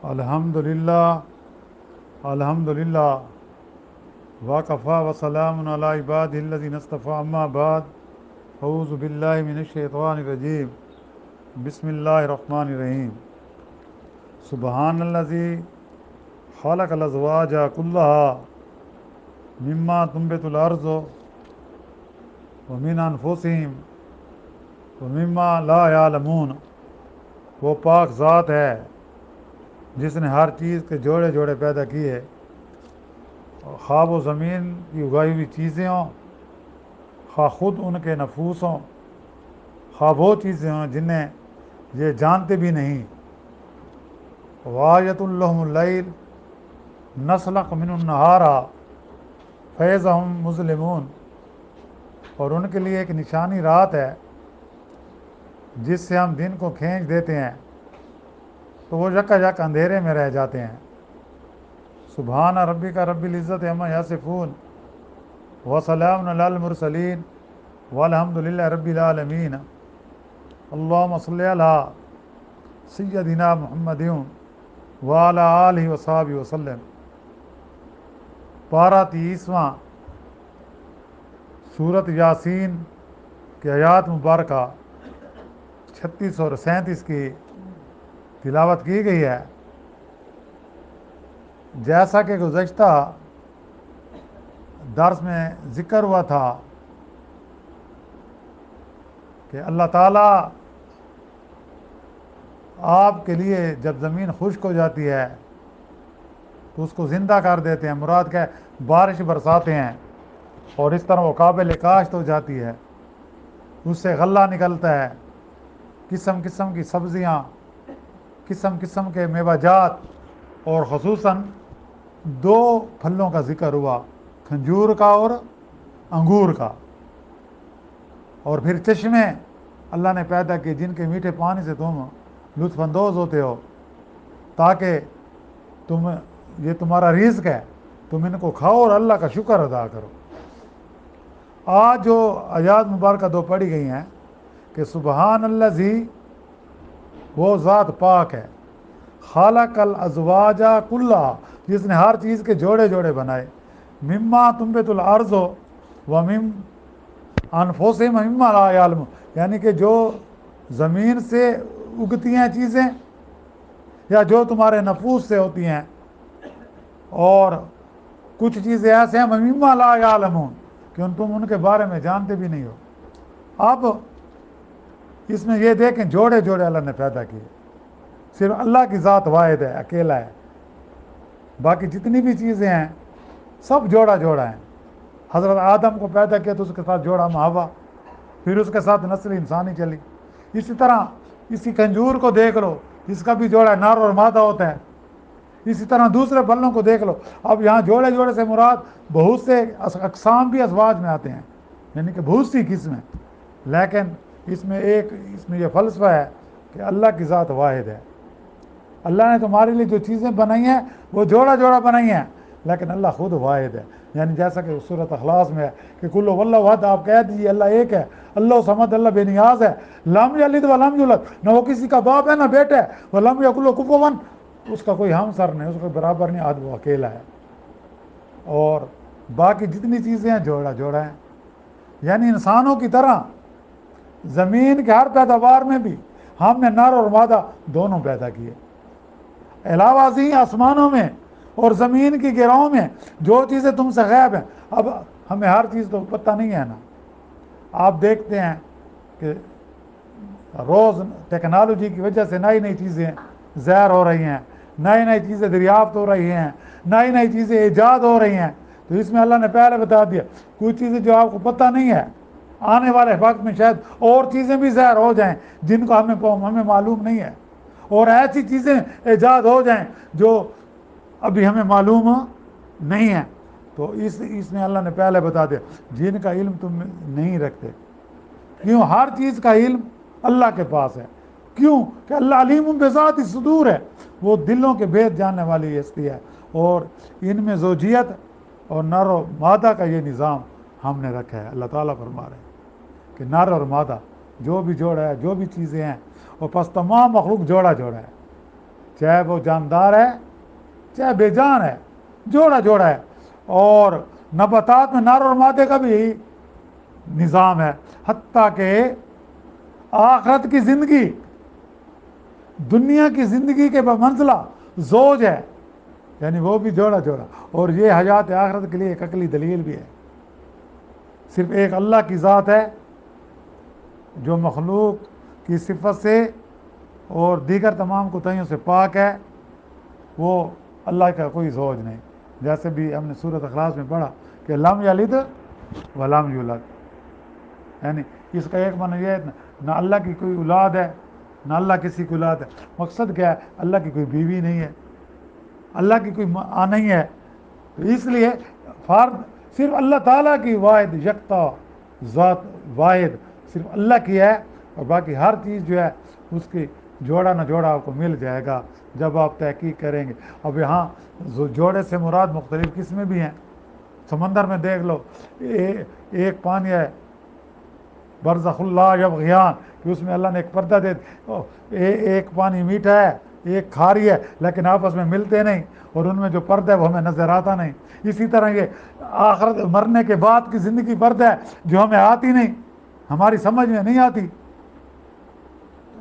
الحمدللہ وکفیٰ وسلام علی عبادہ الذین اصطفیٰ اما بعد اعوذ باللہ من الشیطان الرجیم بسم اللہ الرحمن الرحیم سبحان الذی خلق الازواج کلہا مما تنبت الارض ومن انفسہم ومما لا یعلمون۔ وہ پاک ذات ہے جس نے ہر چیز کے جوڑے جوڑے پیدا کیے، خواہ وہ زمین کی اگائی ہوئی چیزیں ہوں، خواہ خود ان کے نفوس ہوں، خواہ وہ چیزیں ہوں جنہیں یہ جانتے بھی نہیں۔ وآیۃ لہم اللیل نسلخ من النہار فإذا ہم مظلمون۔ اور ان کے لیے ایک نشانی رات ہے جس سے ہم دن کو کھینچ دیتے ہیں تو وہ یکا یک اندھیرے میں رہ جاتے ہیں۔ سبحان ربک رب العزت عما یصفون وسلام علی المرسلین والحمد للہ رب العالمین۔ اللہم صلی علی سیدنا محمد وعلی آلہ وصحبہ وسلم۔ پارہ 30واں سورۃ یاسین کی آیات مبارکہ 36 اور 37 کی تلاوت کی گئی ہے۔ جیسا کہ گزشتہ درس میں ذکر ہوا تھا کہ اللہ تعالیٰ آپ کے لیے جب زمین خشک ہو جاتی ہے تو اس کو زندہ کر دیتے ہیں، مراد کہ بارش برساتے ہیں، اور اس طرح وہ قابل کاشت ہو جاتی ہے، اس سے غلہ نکلتا ہے، قسم قسم کی سبزیاں، قسم قسم کے میوہ جات، اور خصوصاً 2 پھلوں کا ذکر ہوا، کھجور کا اور انگور کا۔ اور پھر چشمے اللہ نے پیدا کیے جن کے میٹھے پانی سے تم لطف اندوز ہوتے ہو، تاکہ یہ تمہارا رزق ہے، تم ان کو کھاؤ اور اللہ کا شکر ادا کرو۔ آج جو آیات مبارکہ 2 پڑھی گئی ہیں کہ سبحان الذی، وہ ذات پاک ہے، خالق الازواج کلھا، جس نے ہر چیز کے جوڑے جوڑے بنائے، مما تنبت الارض ومن انفسہم مما لا یعلمون، یعنی کہ جو زمین سے اگتی ہیں چیزیں یا جو تمہارے نفوس سے ہوتی ہیں، اور کچھ چیزیں ایسے ہیں مما لا یعلمون کہ تم ان کے بارے میں جانتے بھی نہیں ہو۔ اب اس میں یہ دیکھیں جوڑے جوڑے اللہ نے پیدا کیے، صرف اللہ کی ذات واحد ہے، اکیلا ہے، باقی جتنی بھی چیزیں ہیں سب جوڑا جوڑا ہیں۔ حضرت آدم کو پیدا کیا تو اس کے ساتھ جوڑا حوا، پھر اس کے ساتھ نسل انسانی چلی۔ اسی طرح اسی کھجور کو دیکھ لو، اس کا بھی جوڑا نر اور مادہ ہوتا ہے۔ اسی طرح دوسرے پھلوں کو دیکھ لو۔ اب یہاں جوڑے جوڑے سے مراد بہت سے اقسام بھی ازواج میں آتے ہیں، یعنی کہ بہت سی قسمیں، لیکن اس میں یہ فلسفہ ہے کہ اللہ کی ذات واحد ہے۔ اللہ نے تمہارے لیے جو چیزیں بنائی ہیں وہ جوڑا جوڑا بنائی ہیں، لیکن اللہ خود واحد ہے۔ یعنی جیسا کہ سورۃ اخلاص میں ہے کہ کل واللہ احد، آپ کہہ دیجیے اللہ ایک ہے، اللہ صمد، اللہ بے نیاز ہے، لم یلد ولم یولد، نہ وہ کسی کا باپ ہے نہ بیٹا ہے، ولم یکن لہ کفوا، اس کا کوئی ہمسر نہیں، اس کا برابر نہیں، احد، وہ اکیلا ہے۔ اور باقی جتنی چیزیں ہیں جوڑا جوڑا ہیں۔ یعنی انسانوں کی طرح زمین کے ہر پیداوار میں بھی ہم نے نر اور مادہ دونوں پیدا کیے۔ علاوہ ازیں آسمانوں میں اور زمین کی گہراؤں میں جو چیزیں تم سے غائب ہیں، اب ہمیں ہر چیز تو پتہ نہیں ہے نا۔ آپ دیکھتے ہیں کہ روز ٹیکنالوجی کی وجہ سے نئی نئی چیزیں ظاہر ہو رہی ہیں، نئی نئی چیزیں دریافت ہو رہی ہیں، نئی نئی چیزیں ایجاد ہو رہی ہیں۔ تو اس میں اللہ نے پہلے بتا دیا کچھ چیزیں جو آپ کو پتہ نہیں ہے، آنے والے وقت میں شاید اور چیزیں بھی ظاہر ہو جائیں جن کو ہمیں معلوم نہیں ہے، اور ایسی چیزیں ایجاد ہو جائیں جو ابھی ہمیں معلوم نہیں ہے۔ تو اس میں اللہ نے پہلے بتا دیا جن کا علم تم نہیں رکھتے۔ کیوں؟ ہر چیز کا علم اللہ کے پاس ہے۔ کیوں؟ کہ اللہ علیم بذات الصدور ہے، وہ دلوں کے بھید جاننے والی ہستی ہے۔ اور ان میں زوجیت اور نر و مادہ کا یہ نظام ہم نے رکھا ہے۔ اللہ تعالیٰ فرما رہے ہیں کہ نر اور مادہ جو بھی جوڑا ہے، جو بھی چیزیں ہیں، اور پس تمام مخلوق جوڑا جوڑا ہے، چاہے وہ جاندار ہے چاہے بے جان ہے، جوڑا جوڑا ہے. اور نباتات میں نر اور مادے کا بھی یہی نظام ہے. حتیٰ کہ آخرت کی زندگی، دنیا کی زندگی کے بمنزلہ زوج ہے، یعنی وہ بھی جوڑا جوڑا. اور یہ حیات آخرت کے لیے ایک عقلی دلیل بھی ہے. صرف ایک اللہ کی ذات ہے جو مخلوق کی صفت سے اور دیگر تمام کوتاہیوں سے پاک ہے، وہ اللہ کا کوئی زوج نہیں. جیسے بھی ہم نے سورۃ اخلاص میں پڑھا کہ لم یلد ولم یولد، یعنی اس کا ایک معنی یہ ہے نہ اللہ کی کوئی اولاد ہے نہ اللہ کسی کی اولاد ہے. مقصد کیا ہے؟ اللہ کی کوئی بیوی نہیں ہے، اللہ کی کوئی ماں نہیں ہے. تو اس لیے فرد صرف اللہ تعالیٰ کی واحد یکتا ذات واحد صرف اللہ کی ہے، اور باقی ہر چیز جو ہے اس کی جوڑا نہ جوڑا آپ کو مل جائے گا جب آپ تحقیق کریں گے. اب یہاں جوڑے سے مراد مختلف قسمیں بھی ہیں. سمندر میں دیکھ لو، ایک پانی ہے برزخ اللہ یبغیان، کہ اس میں اللہ نے ایک پردہ دے ایک پانی میٹھا ہے ایک کھاری ہے، لیکن آپس میں ملتے نہیں، اور ان میں جو پردہ ہے وہ ہمیں نظر آتا نہیں. اسی طرح یہ آخرت مرنے کے بعد کی زندگی پردہ ہے جو ہمیں آتی نہیں، ہماری سمجھ میں نہیں آتی.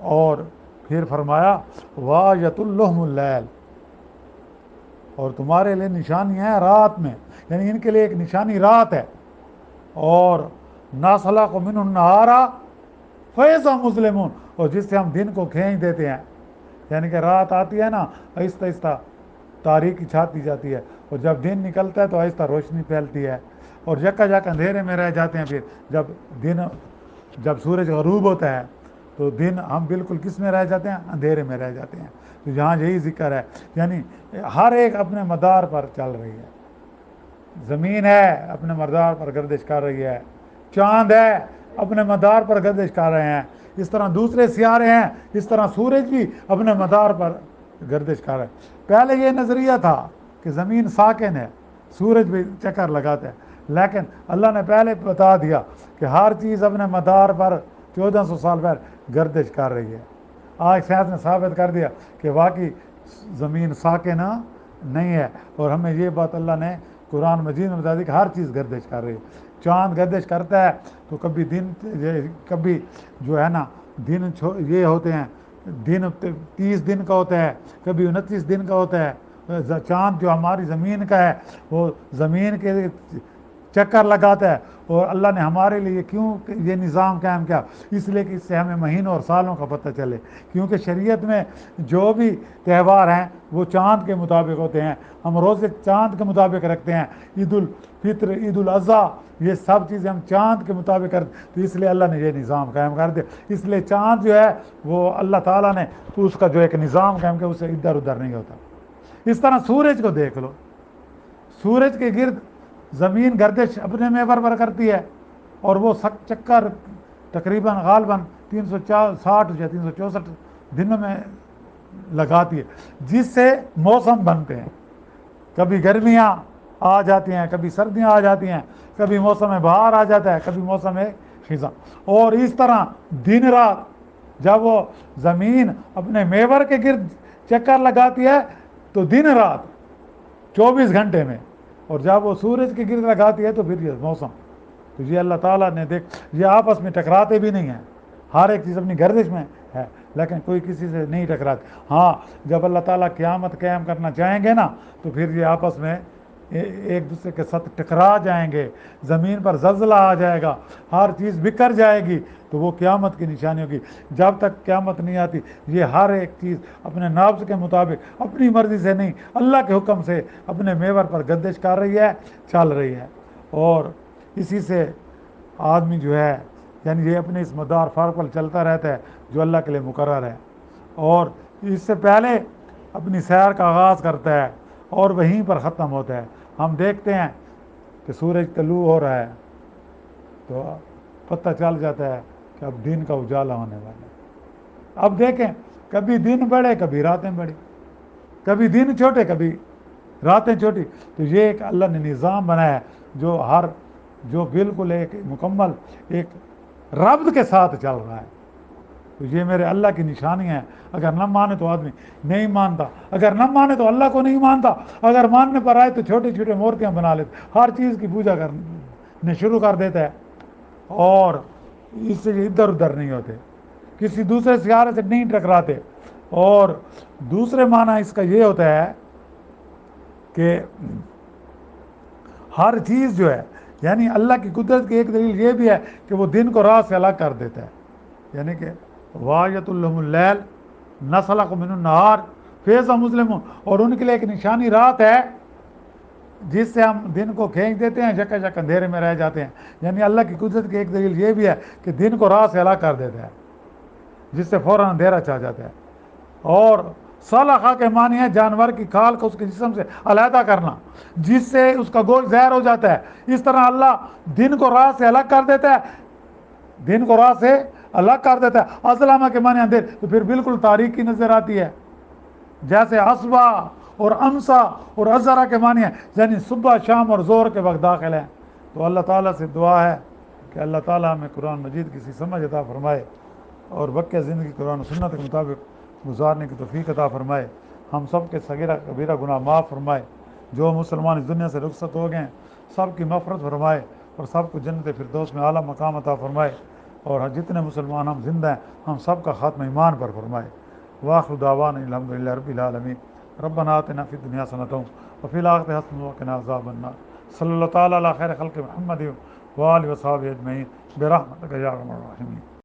اور پھر فرمایا وایۃ لہم اللیل، اور تمہارے لیے نشانی ہے رات میں، یعنی ان کے لیے ایک نشانی رات ہے. اور ناسلخ منہ النہار فاذا مظلمون، اور جس سے ہم دن کو کھینچ دیتے ہیں، یعنی کہ رات آتی ہے نا آہستہ آہستہ تاریکی چھاتی جاتی ہے، اور جب دن نکلتا ہے تو آہستہ روشنی پھیلتی ہے، اور جکا جک اندھیرے میں رہ جاتے ہیں. پھر جب سورج غروب ہوتا ہے تو دن ہم بالکل کس میں رہ جاتے ہیں؟ اندھیرے میں رہ جاتے ہیں. تو یہاں یہی ذکر ہے، یعنی ہر ایک اپنے مدار پر چل رہی ہے. زمین ہے اپنے مدار پر گردش کر رہی ہے، چاند ہے اپنے مدار پر گردش کر رہے ہیں، اس طرح دوسرے سیارے ہیں، اس طرح سورج بھی اپنے مدار پر گردش کر رہے ہیں. پہلے یہ نظریہ تھا کہ زمین ساکن ہے، سورج بھی چکر لگاتا ہے، لیکن اللہ نے پہلے بتا دیا کہ ہر چیز اپنے مدار پر 1400 سال پہلے گردش کر رہی ہے. آج سائنس نے ثابت کر دیا کہ واقعی زمین ساکن نہیں ہے، اور ہمیں یہ بات اللہ نے قرآن مجید میں بتا دی کہ ہر چیز گردش کر رہی ہے. چاند گردش کرتا ہے تو کبھی دن، کبھی جو ہے نا دن یہ ہوتے ہیں، دن 30 دن کا ہوتا ہے، کبھی 29 دن کا ہوتا ہے. چاند جو ہماری زمین کا ہے وہ زمین کے چکر لگاتا ہے، اور اللہ نے ہمارے لیے کیوں یہ نظام قائم کیا؟ اس لیے کہ اس سے ہمیں مہینوں اور سالوں کا پتہ چلے. کیونکہ شریعت میں جو بھی تہوار ہیں وہ چاند کے مطابق ہوتے ہیں، ہم روزے چاند کے مطابق رکھتے ہیں. عید الفطر، عید الاضحیٰ، یہ سب چیزیں ہم چاند کے مطابق کرتے، تو اس لیے اللہ نے یہ نظام قائم کر دیا. اس لیے چاند جو ہے وہ اللہ تعالیٰ نے اس کا جو ایک نظام قائم کیا، اسے ادھر ادھر نہیں ہوتا. اس طرح سورج کو دیکھ لو، سورج کے گرد زمین گردش اپنے محور پر کرتی ہے، اور وہ چکر تقریباً غالباً 360 یا 364 دنوں میں لگاتی ہے، جس سے موسم بنتے ہیں. کبھی گرمیاں آ جاتی ہیں، کبھی سردیاں آ جاتی ہیں، کبھی موسم بہار آ جاتا ہے، کبھی موسم خزاں. اور اس طرح دن رات، جب وہ زمین اپنے محور کے گرد چکر لگاتی ہے تو دن رات 24 گھنٹے میں، اور جب وہ سورج کے گرد لگاتی ہے تو پھر یہ موسم. تو یہ اللہ تعالیٰ نے یہ آپس میں ٹکراتے بھی نہیں ہیں، ہر ایک چیز اپنی گردش میں ہے، لیکن کوئی کسی سے نہیں ٹکراتے. ہاں جب اللہ تعالیٰ قیامت قائم کرنا چاہیں گے نا تو پھر یہ آپس میں ایک دوسرے کے ساتھ ٹکرا جائیں گے، زمین پر زلزلہ آ جائے گا، ہر چیز بکھر جائے گی. تو وہ قیامت کی نشانی ہوگی. جب تک قیامت نہیں آتی یہ ہر ایک چیز اپنے نفس کے مطابق، اپنی مرضی سے نہیں، اللہ کے حکم سے اپنے محور پر گردش کر رہی ہے، چل رہی ہے. اور اسی سے آدمی جو ہے یعنی یہ اپنے اس مدار فارق پر چلتا رہتا ہے جو اللہ کے لیے مقرر ہے، اور اس سے پہلے اپنی سیر کا آغاز کرتا ہے اور وہیں پر ختم ہوتا ہے. ہم دیکھتے ہیں کہ سورج طلوع ہو رہا ہے تو پتہ چل جاتا ہے کہ اب دن کا اجالا ہونے والا ہے. اب دیکھیں کبھی دن بڑھے کبھی راتیں بڑھی، کبھی دن چھوٹے کبھی راتیں چھوٹی. تو یہ ایک اللہ نے نظام بنایا ہے جو بالکل ایک مکمل ایک ربط کے ساتھ چل رہا ہے. تو یہ میرے اللہ کی نشانی ہے. اگر نہ مانے تو آدمی نہیں مانتا, اگر نہ مانے تو اللہ کو نہیں مانتا, اگر ماننے پر آئے تو چھوٹی چھوٹی مورتیاں بنا لیتے, ہر چیز کی پوجا کرنے شروع کر دیتا ہے, اور اس سے ادھر ادھر نہیں ہوتے, کسی دوسرے سیارے سے نہیں ٹکراتے. اور دوسرے معنی اس کا یہ ہوتا ہے کہ ہر چیز جو ہے, یعنی اللہ کی قدرت کی ایک دلیل یہ بھی ہے کہ وہ دن کو رات سے الگ کر دیتا ہے. یعنی کہ وایۃ لہم اللیل نسلخ من النہار فاذا مظلمون, اور ان کے لیے ایک نشانی رات ہے جس سے ہم دن کو کھینچ دیتے ہیں, جکا جک اندھیرے میں رہ جاتے ہیں. یعنی اللہ کی قدرت کی ایک دلیل یہ بھی ہے کہ دن کو رات سے الگ کر دیتا ہے, جس سے فوراً اندھیرا چھا جاتا ہے. اور سلخہ کے معنی ہے جانور کی کھال کو اس کے جسم سے علیحدہ کرنا, جس سے اس کا گوشت زہر ہو جاتا ہے. اس طرح اللہ دن کو رات سے الگ کر دیتا ہے, دن کو رات سے الگ کر دیتا ہے. اظلمہ کے معنی اندھیر, تو پھر بالکل تاریکی نظر آتی ہے. جیسے اصبا اور امسا اور ازرا کے معنی ہے یعنی صبح شام اور زور کے وقت داخل ہیں. تو اللہ تعالیٰ سے دعا ہے کہ اللہ تعالیٰ ہمیں قرآن مجید کی سمجھ عطا فرمائے اور وقت زندگی قرآن و سنت کے مطابق گزارنے کی توفیق عطا فرمائے. ہم سب کے صغیرہ کبیرہ گناہ معاف فرمائے. جو مسلمان اس دنیا سے رخصت ہو گئے ہیں سب کی مغفرت فرمائے, اور سب کو جنت فردوس میں اعلیٰ مقام عطا فرمائے. اور جتنے مسلمان ہم زندہ ہیں ہم سب کا خاتمہ ایمان پر فرمائے. وآخر دعوانا الحمدللہ رب العالمین. ربنا آتنا فی الدنیا حسنۃ وفی الآخرۃ حسنۃ وقنا عذاب النار. صلی اللہ تعالیٰ علی خیر خلق محمد وآلہ وصحبہ اجمعین برحمتک یا ارحم الراحمین.